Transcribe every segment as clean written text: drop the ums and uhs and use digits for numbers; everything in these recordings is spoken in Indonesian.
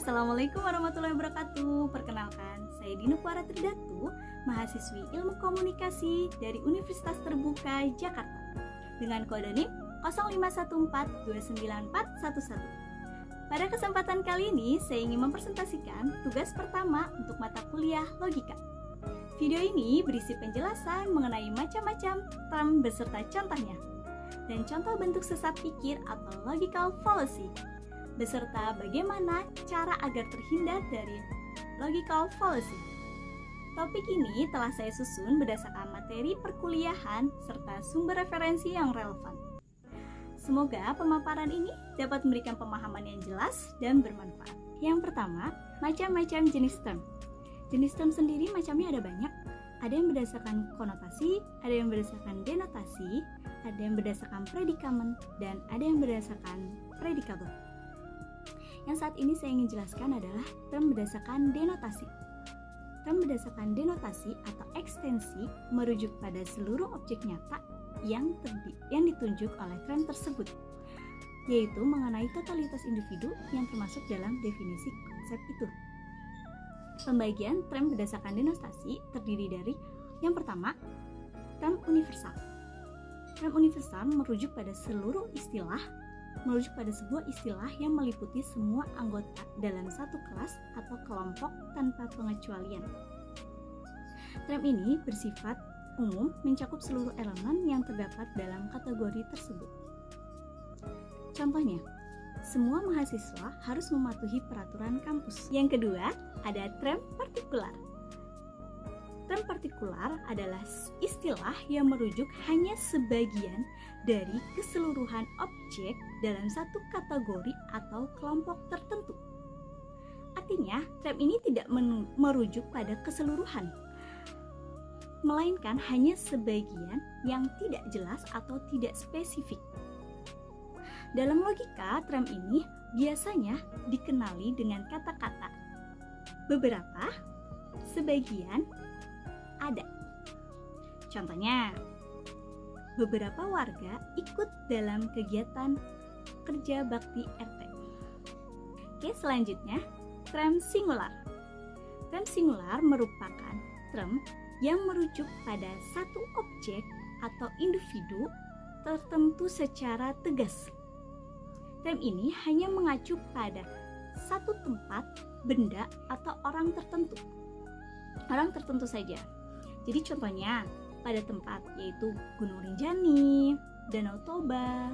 Assalamualaikum warahmatullahi wabarakatuh. Perkenalkan, saya Dino Puara Tridatu, mahasiswi Ilmu Komunikasi dari Universitas Terbuka Jakarta dengan kode NIM 0514294111. Pada kesempatan kali ini, saya ingin mempresentasikan tugas pertama untuk mata kuliah logika. Video ini berisi penjelasan mengenai macam-macam term beserta contohnya dan contoh bentuk sesat pikir atau logical fallacy, beserta bagaimana cara agar terhindar dari logical fallacy. Topik ini telah saya susun berdasarkan materi perkuliahan serta sumber referensi yang relevan. Semoga pemaparan ini dapat memberikan pemahaman yang jelas dan bermanfaat. Yang pertama, macam-macam jenis term. Jenis term sendiri macamnya ada banyak. Ada yang berdasarkan konotasi, ada yang berdasarkan denotasi, ada yang berdasarkan predikamen, dan ada yang berdasarkan predikabel. Yang saat ini saya ingin jelaskan adalah term berdasarkan denotasi. Term berdasarkan denotasi atau ekstensi merujuk pada seluruh objek nyata yang ditunjuk oleh term tersebut, yaitu mengenai totalitas individu yang termasuk dalam definisi konsep itu. Pembagian term berdasarkan denotasi terdiri dari yang pertama, term universal. Term universal merujuk pada sebuah istilah yang meliputi semua anggota dalam satu kelas atau kelompok tanpa pengecualian. Term ini bersifat umum, mencakup seluruh elemen yang terdapat dalam kategori tersebut. Contohnya, semua mahasiswa harus mematuhi peraturan kampus. Yang kedua, ada term partikular. Term partikular adalah istilah yang merujuk hanya sebagian dari keseluruhan objek dalam satu kategori atau kelompok tertentu. Artinya, term ini tidak merujuk pada keseluruhan, melainkan hanya sebagian yang tidak jelas atau tidak spesifik. Dalam logika, term ini biasanya dikenali dengan kata-kata beberapa, sebagian, ada. Contohnya, beberapa warga ikut dalam kegiatan kerja bakti RT. Oke, selanjutnya, term singular. Term singular merupakan term yang merujuk pada satu objek atau individu tertentu secara tegas. Term ini hanya mengacu pada satu tempat, benda, atau orang tertentu. Orang tertentu saja. Jadi contohnya pada tempat yaitu Gunung Rinjani, Danau Toba,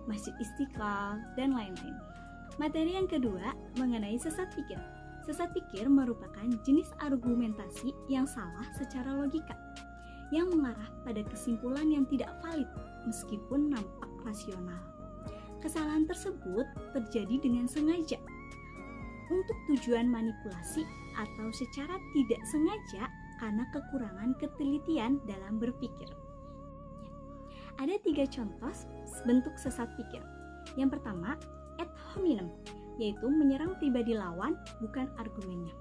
Masjid Istiqlal, dan lain-lain. Materi yang kedua mengenai sesat pikir. Sesat pikir merupakan jenis argumentasi yang salah secara logika, yang mengarah pada kesimpulan yang tidak valid meskipun nampak rasional. Kesalahan tersebut terjadi dengan sengaja untuk tujuan manipulasi atau secara tidak sengaja karena kekurangan ketelitian dalam berpikir. Ada 3 contoh bentuk sesat pikir. Yang pertama, ad hominem, yaitu menyerang pribadi lawan bukan argumennya.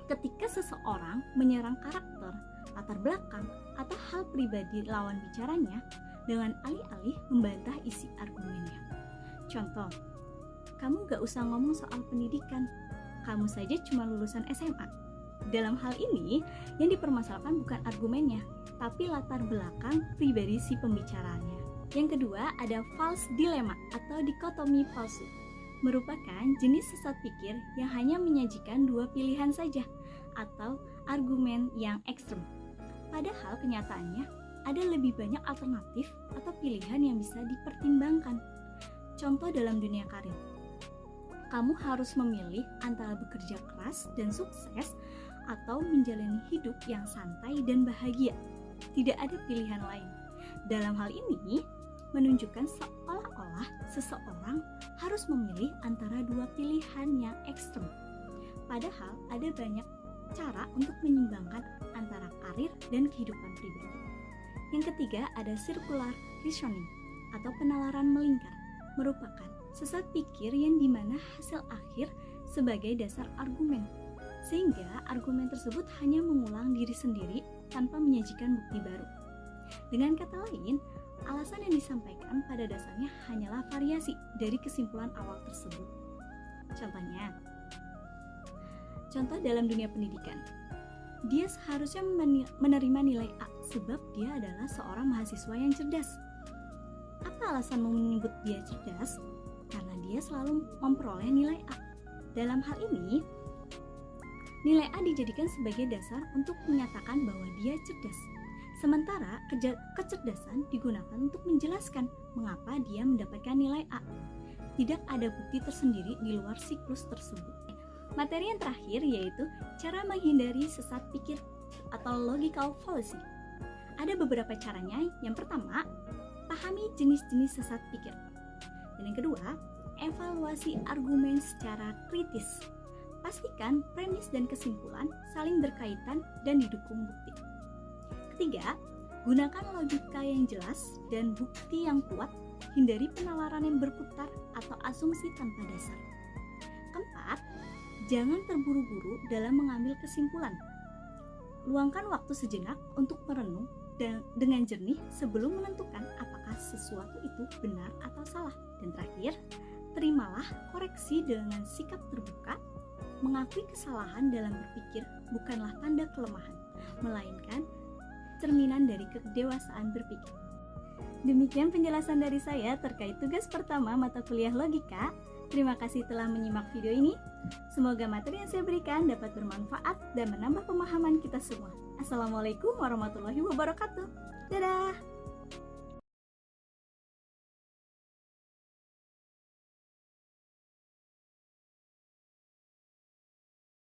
Ketika seseorang menyerang karakter, latar belakang, atau hal pribadi lawan bicaranya dengan alih-alih membantah isi argumennya. Contoh, kamu gak usah ngomong soal pendidikan, kamu saja cuma lulusan SMA. Dalam hal ini, yang dipermasalahkan bukan argumennya, tapi latar belakang pribadi si pembicaranya. Yang kedua, ada false dilemma atau dikotomi palsu. Merupakan jenis sesat pikir yang hanya menyajikan 2 pilihan saja atau argumen yang ekstrem. Padahal kenyataannya ada lebih banyak alternatif atau pilihan yang bisa dipertimbangkan. Contoh dalam dunia karir. Kamu harus memilih antara bekerja keras dan sukses atau menjalani hidup yang santai dan bahagia. Tidak ada pilihan lain. Dalam hal ini, menunjukkan seolah-olah seseorang harus memilih antara 2 pilihan yang ekstrem. Padahal ada banyak cara untuk menyeimbangkan antara karir dan kehidupan pribadi. Yang ketiga, ada circular reasoning atau penalaran melingkar. Merupakan sesat pikir yang dimana hasil akhir sebagai dasar argumen, sehingga argumen tersebut hanya mengulang diri sendiri tanpa menyajikan bukti baru. Dengan kata lain, alasan yang disampaikan pada dasarnya hanyalah variasi dari kesimpulan awal tersebut. Contohnya, Contoh dalam dunia pendidikan, dia seharusnya menerima nilai A sebab dia adalah seorang mahasiswa yang cerdas. Apa alasan menyebut dia cerdas? Karena dia selalu memperoleh nilai A. Dalam hal ini, nilai A dijadikan sebagai dasar untuk menyatakan bahwa dia cerdas. Sementara kecerdasan digunakan untuk menjelaskan mengapa dia mendapatkan nilai A. Tidak ada bukti tersendiri di luar siklus tersebut. Materi yang terakhir yaitu cara menghindari sesat pikir atau logical fallacy. Ada beberapa caranya. Yang pertama, pahami jenis-jenis sesat pikir. Dan yang kedua, evaluasi argumen secara kritis. Pastikan premis dan kesimpulan saling berkaitan dan didukung bukti. Ketiga, gunakan logika yang jelas dan bukti yang kuat. Hindari penalaran yang berputar atau asumsi tanpa dasar. Keempat, jangan terburu-buru dalam mengambil kesimpulan. Luangkan waktu sejenak untuk merenung dengan jernih sebelum menentukan apakah sesuatu itu benar atau salah. Dan terakhir, terimalah koreksi dengan sikap terbuka. Mengakui kesalahan dalam berpikir bukanlah tanda kelemahan, melainkan cerminan dari kedewasaan berpikir. Demikian penjelasan dari saya terkait tugas pertama mata kuliah logika. Terima kasih telah menyimak video ini. Semoga materi yang saya berikan dapat bermanfaat dan menambah pemahaman kita semua. Assalamualaikum warahmatullahi wabarakatuh. Dadah!